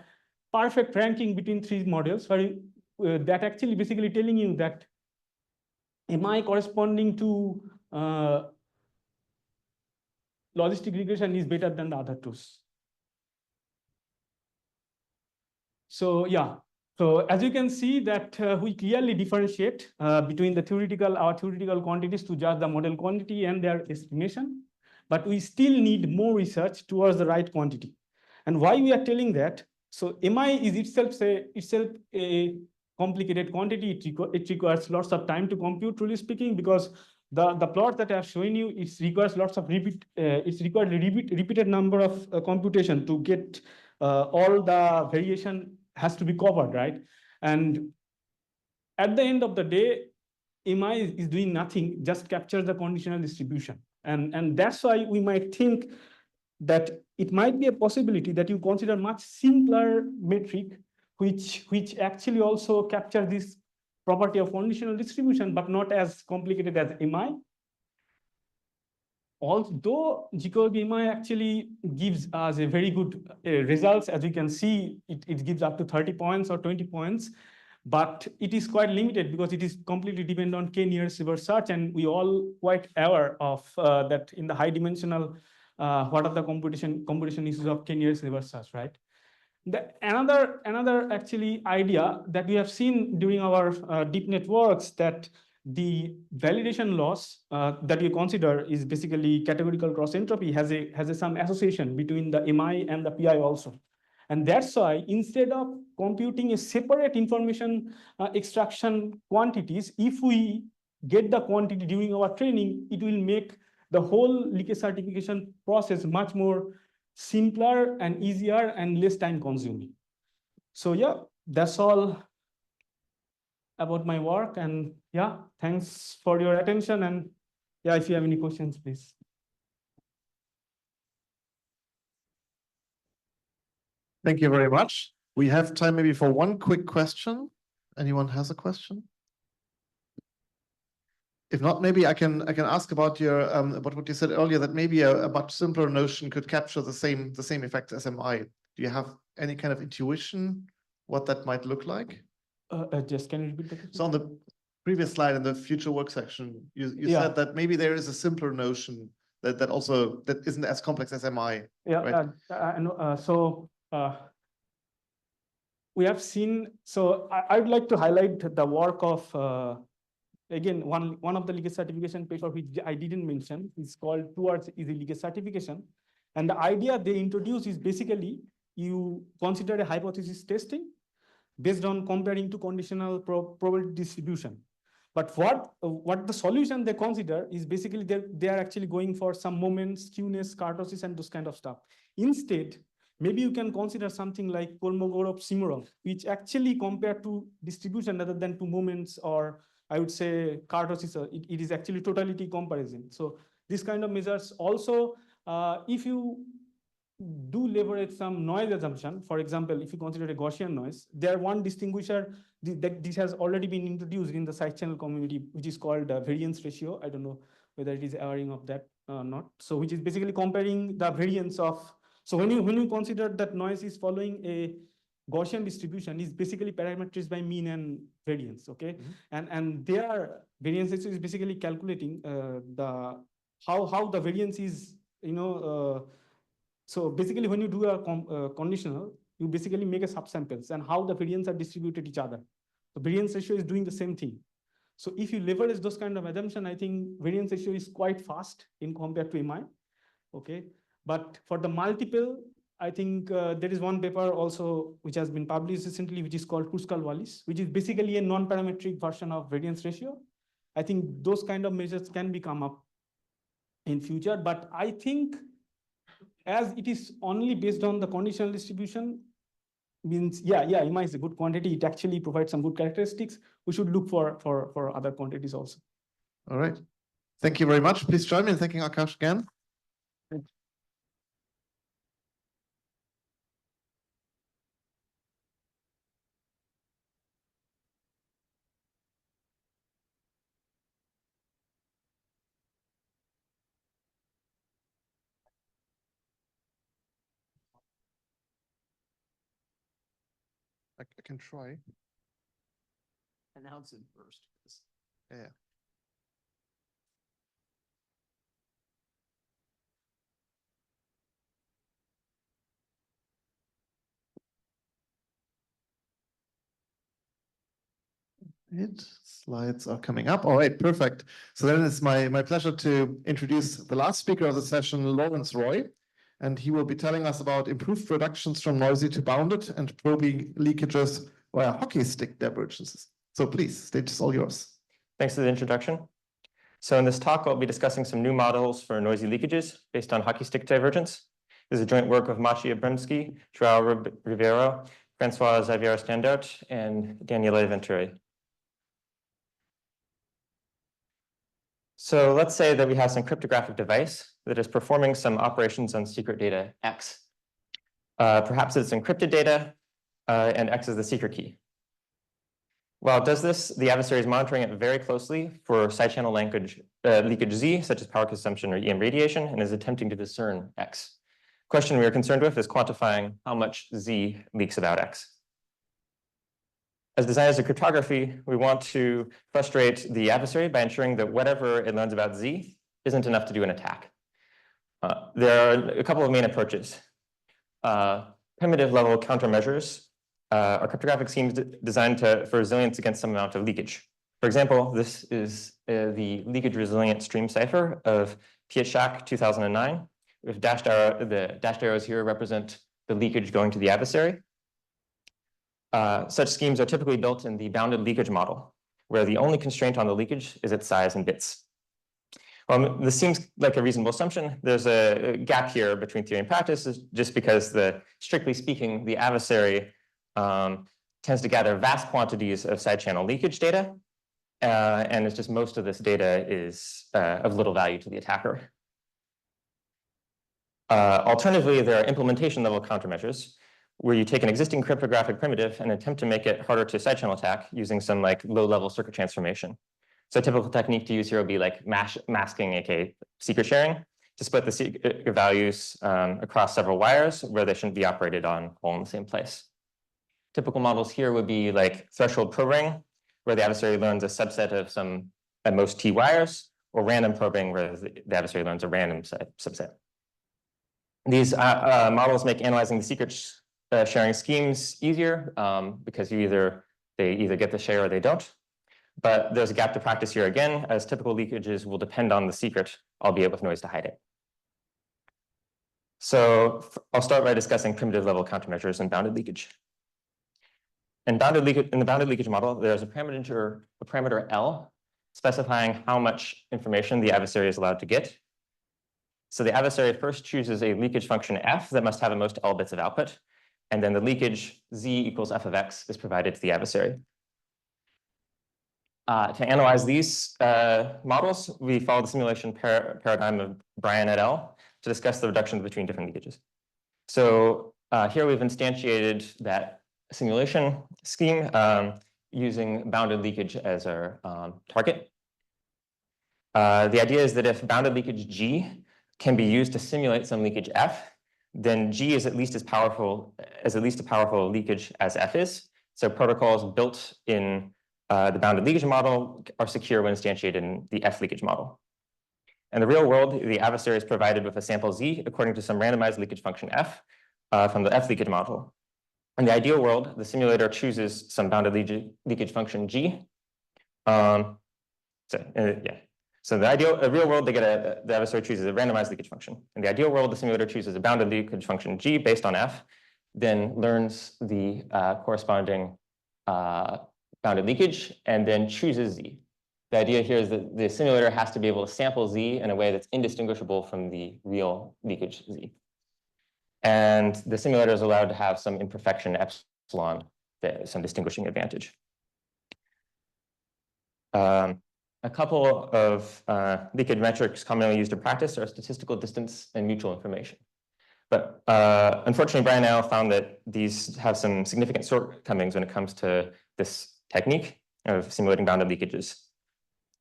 perfect ranking between three models, where that actually basically telling you that MI corresponding to logistic regression is better than the other twos. So yeah, so as you can see that we clearly differentiate between our theoretical quantities to judge the model quantity and their estimation, but we still need more research towards the right quantity. And why we are telling that? So MI is itself a complicated quantity. It requires lots of time to compute, truly speaking, because the plot that I have shown you, it requires lots of repeated number of computation to get all the variation has to be covered, right? And at the end of the day, MI is doing nothing, just captures the conditional distribution. And that's why we might think that it might be a possibility that you consider much simpler metric, which actually also capture this property of conditional distribution, but not as complicated as MI. Although Jacobi MI actually gives us a very good results, as you can see, it gives up to 30 points or 20 points, but it is quite limited because it is completely dependent on k-nearest reverse search, and we all quite aware of that in the high dimensional, what are the computation issues of k-nearest reverse search, right? Another actually idea that we have seen during our deep networks, that the validation loss that we consider is basically categorical cross entropy has some association between the MI and the PI also. And that's why instead of computing a separate information extraction quantities, if we get the quantity during our training, it will make the whole leakage certification process much more simpler and easier and less time consuming. So yeah, that's all about my work. And yeah, thanks for your attention. And yeah, if you have any questions, please. Thank you very much. We have time maybe for one quick question. Anyone has a question? If not, maybe I can ask about your about what you said earlier, that maybe a much simpler notion could capture the same effect as MI. Do you have any kind of intuition what that might look like? Just can you repeat the question? So on the previous slide in the future work section, you said that maybe there is a simpler notion that also that isn't as complex as MI. Yeah, right? We have seen. So I would like to highlight the work of. Again, one of the leakage certification paper which I didn't mention is called Towards Easy Leakage Certification. And the idea they introduce is basically you consider a hypothesis testing based on comparing to conditional probability distribution. But what the solution they consider is basically they are actually going for some moments, skewness, kurtosis, and those kind of stuff. Instead, maybe you can consider something like Kolmogorov-Simorov, which actually compare to distribution rather than to moments, or I would say kurtosis. It is actually totality comparison. So this kind of measures also, if you do leverage some noise assumption, for example, if you consider a Gaussian noise, there one distinguisher that this has already been introduced in the side channel community, which is called variance ratio. I don't know whether it is aware of that or not. So which is basically comparing the variance of. So when you consider that noise is following a Gaussian distribution, is basically parameterized by mean and variance, okay? Mm-hmm. And their variance ratio is basically calculating how the variance is, so basically when you do a conditional, you basically make a subsamples and how the variance are distributed each other. The variance ratio is doing the same thing. So if you leverage those kind of assumption, I think variance ratio is quite fast in compared to MI, okay? But for the multiple, I think there is one paper also which has been published recently, which is called Kruskal-Wallis, which is basically a non-parametric version of variance ratio. I think those kind of measures can be come up in future, but I think as it is only based on the conditional distribution, means MI is a good quantity. It actually provides some good characteristics. We should look for other quantities also. All right. Thank you very much. Please join me in thanking Akash again. I can try. Announce it first. Yeah. Slides are coming up. All right, perfect. So then it's my pleasure to introduce the last speaker of the session, Lawrence Roy. And he will be telling us about improved reductions from noisy to bounded and probing leakages via hockey stick divergences. So please, stage is all yours. Thanks for the introduction. So in this talk, I'll be discussing some new models for noisy leakages based on hockey stick divergence. This is a joint work of Maciej Abramski, João Ribeiro, Francois Xavier Standout, and Daniele Venturi. So let's say that we have some cryptographic device that is performing some operations on secret data X. Perhaps it's encrypted data, and X is the secret key. While it does this, the adversary is monitoring it very closely for side channel leakage Z, such as power consumption or EM radiation, and is attempting to discern X. Question we are concerned with is quantifying how much Z leaks about X. As designers of cryptography, we want to frustrate the adversary by ensuring that whatever it learns about Z isn't enough to do an attack. There are a couple of main approaches. Primitive level countermeasures are cryptographic schemes designed for resilience against some amount of leakage. For example, this is the leakage resilient stream cipher of Peter Schwabe 2009. With the dashed arrows here represent the leakage going to the adversary. Such schemes are typically built in the bounded leakage model, where the only constraint on the leakage is its size in bits. This seems like a reasonable assumption. There's a gap here between theory and practice, just because strictly speaking, the adversary tends to gather vast quantities of side channel leakage data, and it's just most of this data is of little value to the attacker. Alternatively, there are implementation level countermeasures, where you take an existing cryptographic primitive and attempt to make it harder to side channel attack using some like low level circuit transformation. So a typical technique to use here would be like masking, aka secret sharing, to split the secret values across several wires where they shouldn't be operated on all in the same place. Typical models here would be like threshold probing, where the adversary learns a subset of some at most T wires, or random probing, where the adversary learns a random subset. These models make analyzing the secret sharing schemes easier because they either get the share or they don't. But there's a gap to practice here again, as typical leakages will depend on the secret, albeit with noise to hide it. So I'll start by discussing primitive level countermeasures and bounded leakage. In the bounded leakage model, there's a parameter L specifying how much information the adversary is allowed to get. So the adversary first chooses a leakage function f that must have at most L bits of output, and then the leakage z equals f of x is provided to the adversary. To analyze these models, we follow the simulation paradigm of Brian et al. To discuss the reduction between different leakages. So here we've instantiated that simulation scheme using bounded leakage as our target. The idea is that if bounded leakage G can be used to simulate some leakage F, then G is at least a powerful leakage as F is. So protocols built in the bounded leakage model are secure when instantiated in the F leakage model. In the real world, the adversary is provided with a sample Z according to some randomized leakage function F from the F leakage model. In the ideal world, the simulator chooses some bounded leakage function G. So the real world, the adversary chooses a randomized leakage function. In the ideal world, the simulator chooses a bounded leakage function G based on F, then learns the corresponding bounded leakage, and then chooses Z. The idea here is that the simulator has to be able to sample Z in a way that's indistinguishable from the real leakage Z. And the simulator is allowed to have some imperfection epsilon, some distinguishing advantage. A couple of leakage metrics commonly used in practice are statistical distance and mutual information. But unfortunately, Brian et al. Found that these have some significant shortcomings when it comes to this technique of simulating bounded leakages.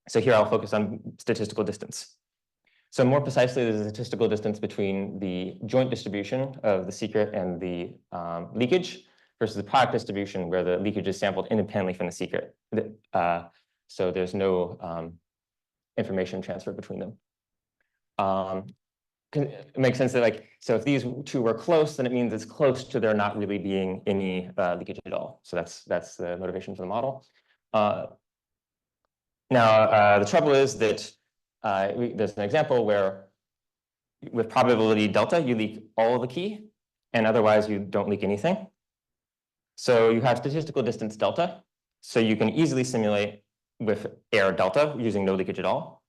So here I'll focus on statistical distance. So more precisely, there's a statistical distance between the joint distribution of the secret and the leakage versus the product distribution, where the leakage is sampled independently from the secret. So there's no information transfer between them. It makes sense that so if these two were close, then it means it's close to there not really being any leakage at all. So that's the motivation for the model. Now, the trouble is that there's an example where with probability delta, you leak all of the key, and otherwise you don't leak anything. So you have statistical distance delta. So you can easily simulate with error delta using no leakage at all.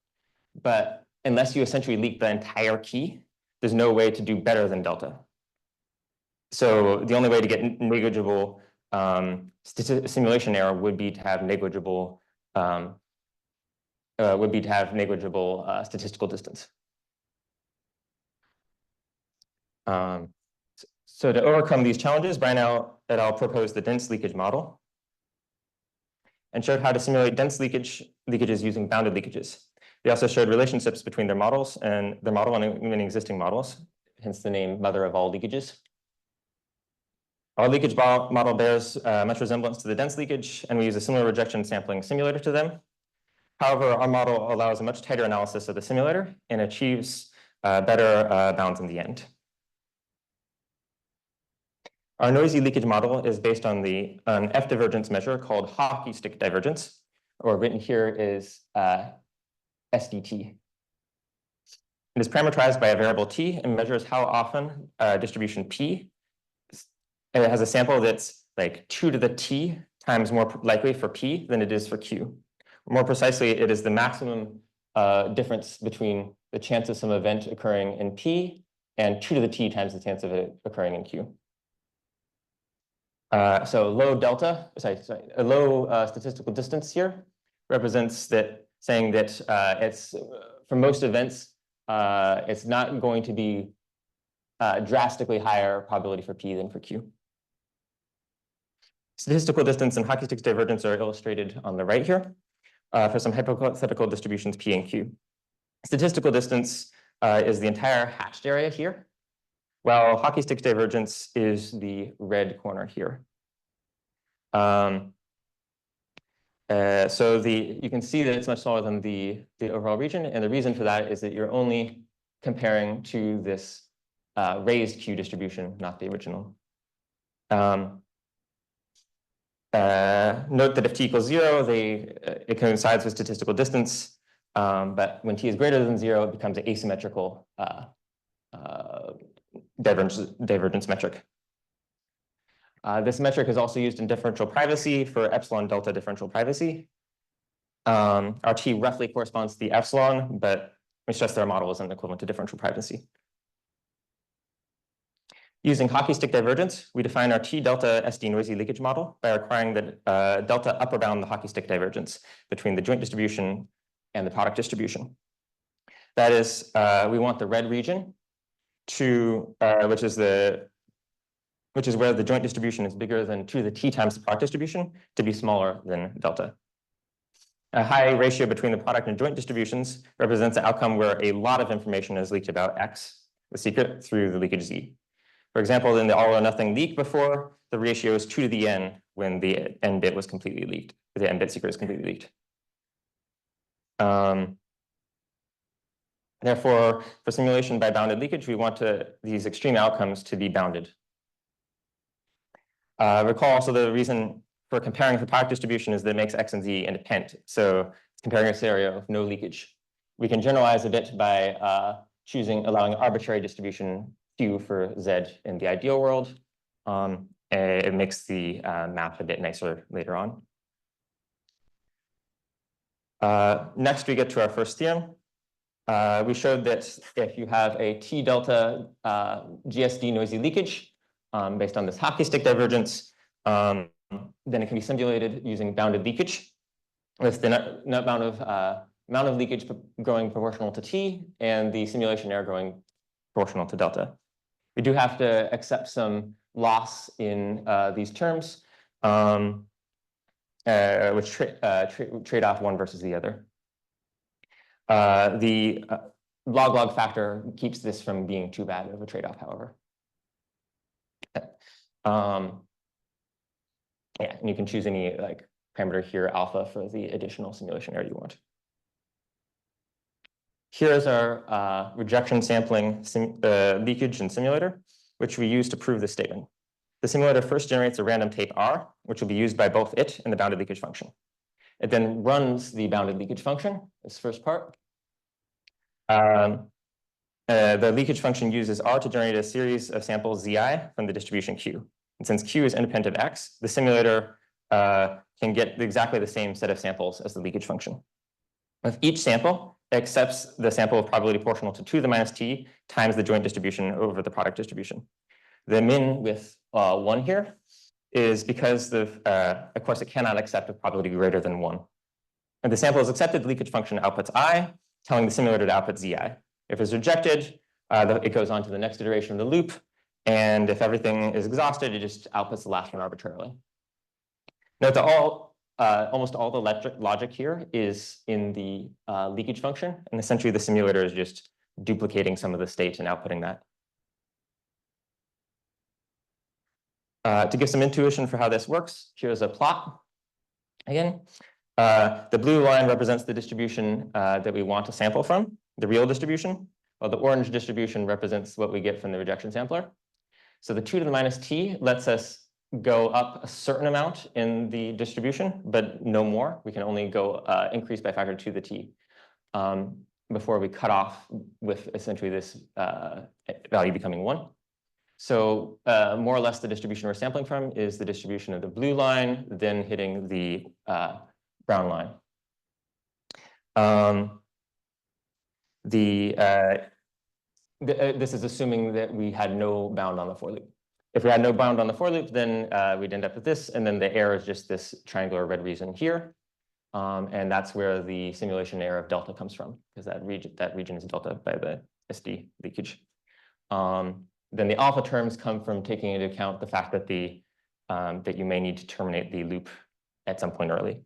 But unless you essentially leak the entire key, there's no way to do better than delta. So the only way to get negligible simulation error would be to have negligible statistical distance. So to overcome these challenges, Brian et al. Proposed the dense leakage model. and showed how to simulate dense leakages using bounded leakages. They also showed relationships between their models and their model and many existing models, hence the name mother of all leakages. Our leakage model bears much resemblance to the dense leakage, and we use a similar rejection sampling simulator to them. However, our model allows a much tighter analysis of the simulator and achieves better bounds in the end. Our noisy leakage model is based on an F divergence measure called hockey stick divergence, or written here is SDT. It is parameterized by a variable t and measures how often distribution p, and it has a sample that's like 2 to the t times more likely for p than it is for q. More precisely, it is the maximum difference between the chance of some event occurring in p and 2 to the t times the chance of it occurring in q. So low delta, a low statistical distance here represents that, saying that it's for most events, it's not going to be drastically higher probability for p than for q. Statistical distance and hockey stick divergence are illustrated on the right here for some hypothetical distributions p and q. Statistical distance is the entire hatched area here, while hockey stick divergence is the red corner here. So you can see that it's much smaller than the overall region, and the reason for that is that you're only comparing to this raised Q distribution, not the original. Note that if t equals 0, it coincides with statistical distance, but when t is greater than 0, it becomes an asymmetrical divergence metric. This metric is also used in differential privacy for epsilon delta differential privacy. Our t roughly corresponds to the epsilon, but we stress that our model isn't equivalent to differential privacy. Using hockey stick divergence, we define our T delta SD noisy leakage model by requiring that delta upper bound the hockey stick divergence between the joint distribution and the product distribution. That is, we want the red region to, which is where the joint distribution is bigger than 2 to the t times the product distribution, to be smaller than delta. A high ratio between the product and joint distributions represents an outcome where a lot of information is leaked about X, the secret, through the leakage Z. For example, in the all or nothing leak before, the ratio is 2 to the n when the n bit was completely leaked. The n bit secret is completely leaked. Therefore, for simulation by bounded leakage, we want these extreme outcomes to be bounded. Recall also the reason for comparing the product distribution is that it makes X and Z independent. So it's comparing a scenario of no leakage. We can generalize a bit by allowing an arbitrary distribution Q for Z in the ideal world. It makes the map a bit nicer later on. Next, we get to our first theorem. We showed that if you have a T delta GSD noisy leakage based on this hockey stick divergence, then it can be simulated using bounded leakage with the net amount of leakage growing proportional to T and the simulation error growing proportional to delta. We do have to accept some loss in these terms, which trade off one versus the other. The log factor keeps this from being too bad of a trade-off, however. Yeah, and you can choose any parameter here, alpha, for the additional simulation error you want. Here is our rejection sampling leakage and simulator, which we use to prove this statement. The simulator first generates a random tape R, which will be used by both it and the bounded leakage function. It then runs the bounded leakage function, this first part. The leakage function uses R to generate a series of samples Zi from the distribution Q. And since Q is independent of X, the simulator can get exactly the same set of samples as the leakage function. With each sample, it accepts the sample of probability proportional to 2 to the minus t times the joint distribution over the product distribution. The min with 1 here is because, of course, it cannot accept a probability greater than 1. And the sample is accepted, the leakage function outputs I, telling the simulator to output Zi. If it's rejected, it goes on to the next iteration of the loop. And if everything is exhausted, it just outputs the last one arbitrarily. Note that all almost all the logic here is in the leakage function. And essentially, the simulator is just duplicating some of the state and outputting that. To give some intuition for how this works, here's a plot. Again, the blue line represents the distribution that we want to sample from, the real distribution, while the orange distribution represents what we get from the rejection sampler. So the 2 to the minus t lets us go up a certain amount in the distribution, but no more. We can only go increase by factor 2 to the t before we cut off with essentially this value becoming 1. So more or less the distribution we're sampling from is the distribution of the blue line, then hitting the brown line. This is assuming that we had no bound on the for loop. If we had no bound on the for loop, then we'd end up with this, and then the error is just this triangular red region here. And that's where the simulation error of delta comes from, because that region is delta by the SD leakage. Then the alpha terms come from taking into account the fact that that you may need to terminate the loop at some point early.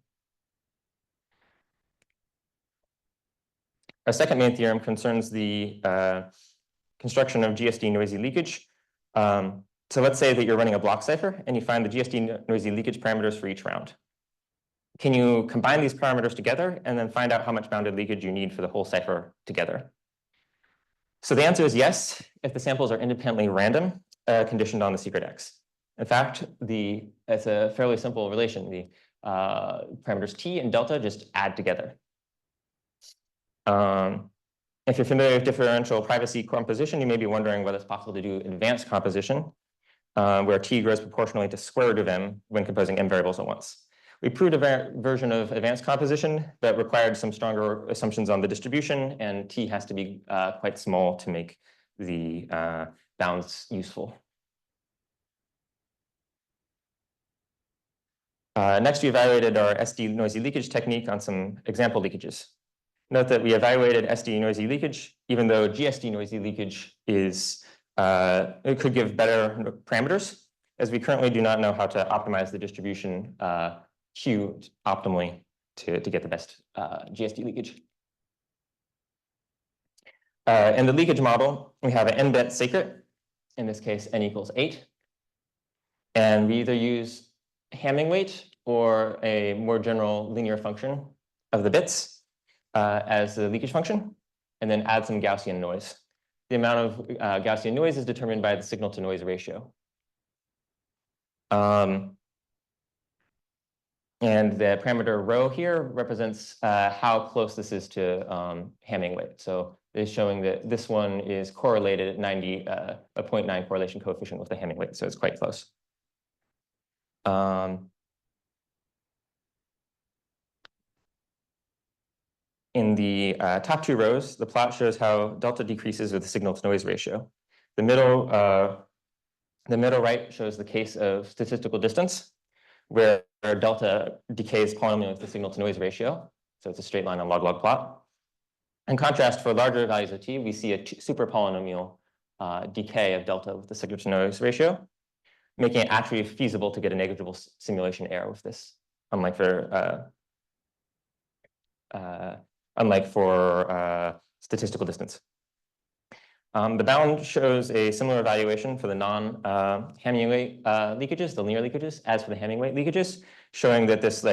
Our second main theorem concerns the construction of GSD noisy leakage. So let's say that you're running a block cipher and you find the GSD noisy leakage parameters for each round. Can you combine these parameters together and then find out how much bounded leakage you need for the whole cipher together? So the answer is yes, if the samples are independently random, conditioned on the secret X. In fact, it's a fairly simple relation. The parameters t and delta just add together. If you're familiar with differential privacy composition, you may be wondering whether it's possible to do advanced composition, where t grows proportionally to square root of m when composing m variables at once. We proved a version of advanced composition that required some stronger assumptions on the distribution, and t has to be quite small to make the bounds useful. Next, we evaluated our SD noisy leakage technique on some example leakages. Note that we evaluated SD noisy leakage, even though GSD noisy leakage it could give better parameters, as we currently do not know how to optimize the distribution Q optimally to get the best GSD leakage. In the leakage model, we have an n-bit secret, in this case n equals 8. And we either use Hamming weight or a more general linear function of the bits as the leakage function, and then add some Gaussian noise. The amount of Gaussian noise is determined by the signal to noise ratio. And the parameter rho here represents how close this is to Hamming weight. So it's showing that this one is correlated at 90, a 0.9 correlation coefficient with the Hamming weight, so it's quite close. In the top 2 rows, the plot shows how delta decreases with the signal to noise ratio. The middle right shows the case of statistical distance, where delta decays polynomially with the signal to noise ratio. So it's a straight line on log-log plot. In contrast, for larger values of t, we see a super polynomial decay of delta with the signal to noise ratio, making it actually feasible to get a negligible simulation error with this, unlike for statistical distance. The bound shows a similar evaluation for the non-Hamming weight leakages, the linear leakages, as for the Hamming weight leakages, showing that this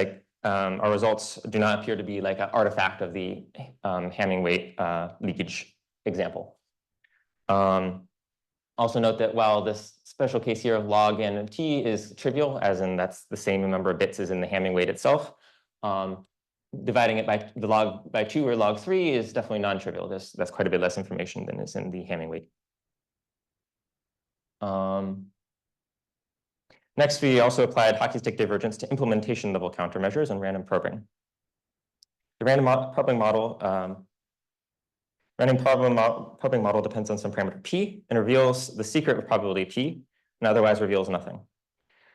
our results do not appear to be like an artifact of the Hamming weight leakage example. Also note that while this special case here of log n of t is trivial, as in that's the same number of bits as in the Hamming weight itself, dividing it by the log by 2 or log 3 is definitely non-trivial. That's quite a bit less information than is in the Hamming weight. Next, we also applied hockey stick divergence to implementation level countermeasures and random probing. The random probing model depends on some parameter p and reveals the secret with probability p, and otherwise reveals nothing.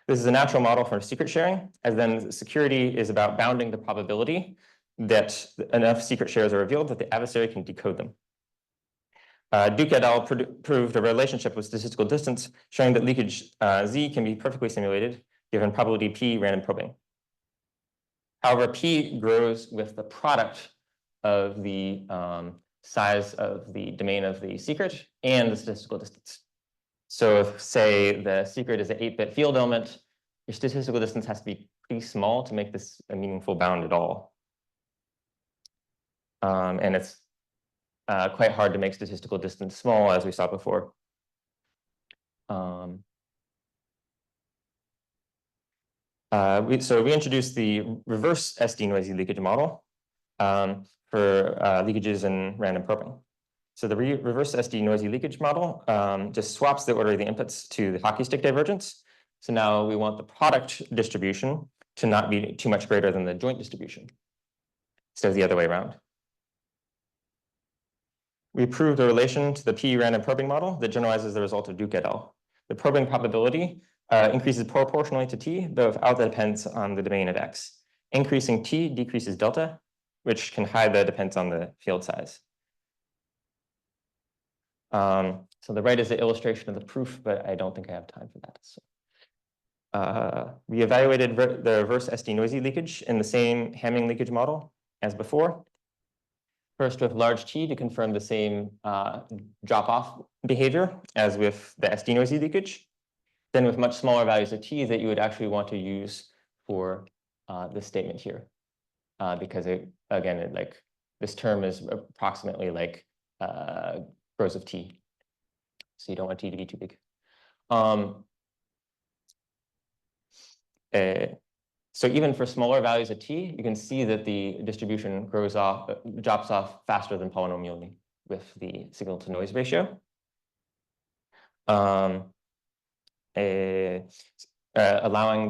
This is a natural model for secret sharing, as then security is about bounding the probability that enough secret shares are revealed that the adversary can decode them. Duke et al. Proved a relationship with statistical distance, showing that leakage Z can be perfectly simulated given probability P random probing. However, P grows with the product of the size of the domain of the secret and the statistical distance. So if, say, the secret is an 8-bit field element, your statistical distance has to be pretty small to make this a meaningful bound at all. And it's quite hard to make statistical distance small, as we saw before. So we introduced the reverse SD noisy leakage model for leakages in random probing. So the reverse SD noisy leakage model just swaps the order of the inputs to the hockey stick divergence. So now we want the product distribution to not be too much greater than the joint distribution, instead of the other way around. We proved a relation to the P random probing model that generalizes the result of Duke et al. The probing probability increases proportionally to T, though without the dependence on the domain of X. Increasing T decreases delta, which can hide the dependence on the field size. So the right is the illustration of the proof, but I don't think I have time for that. So, we evaluated the reverse SD noisy leakage in the same Hamming leakage model as before. First with large T to confirm the same drop-off behavior as with the SD noisy leakage. Then with much smaller values of T that you would actually want to use for this statement here. Because this term is approximately like grows of T. So you don't want T to be too big. So even for smaller values of T, you can see that the distribution drops off faster than polynomially with the signal to noise ratio. Allowing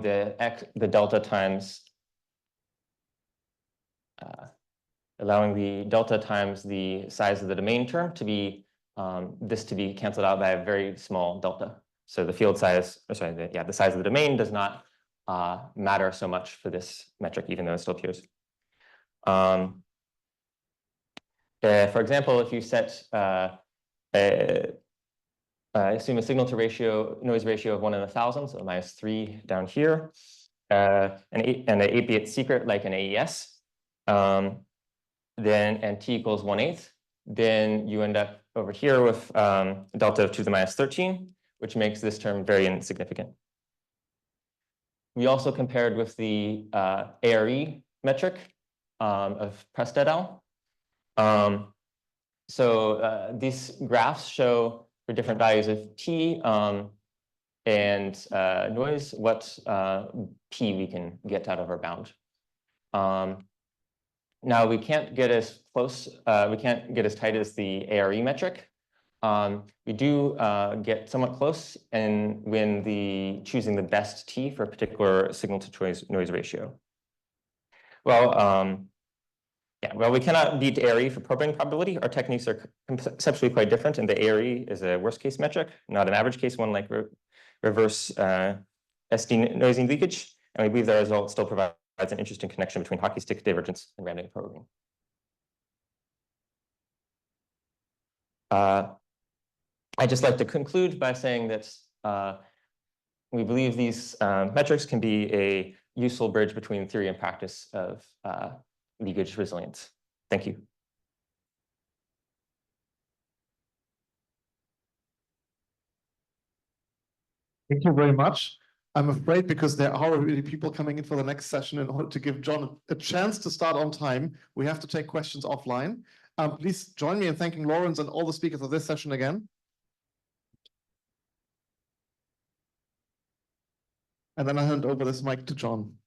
the delta times the size of the domain term to be to be canceled out by a very small delta. So the field size, the size of the domain does not matter so much for this metric, even though it still appears. For example, if you set assume a signal to noise ratio of 1 in 1,000, so -3 down here, and an 8-bit secret like an AES, and T equals 1/8, then you end up over here with a delta of 2 to the -13, which makes this term very insignificant. We also compared with the ARE metric of Prest et al. These graphs show for different values of T and noise what P we can get out of our bound. Now we can't get as close, we can't get as tight as the ARE metric. We do get somewhat close when choosing the best T for a particular signal to noise ratio. Well, we cannot beat ARE for probing probability. Our techniques are conceptually quite different, and the ARE is a worst case metric, not an average case one like reverse SD noisy leakage. And we believe the result still provides an interesting connection between hockey stick divergence and random probing. I'd just like to conclude by saying that we believe these metrics can be a useful bridge between theory and practice of leakage resilience. Thank you. Thank you very much. I'm afraid because there are already people coming in for the next session, in order to give John a chance to start on time, we have to take questions offline. Please join me in thanking Lawrence and all the speakers of this session again. And then I hand over this mic to John.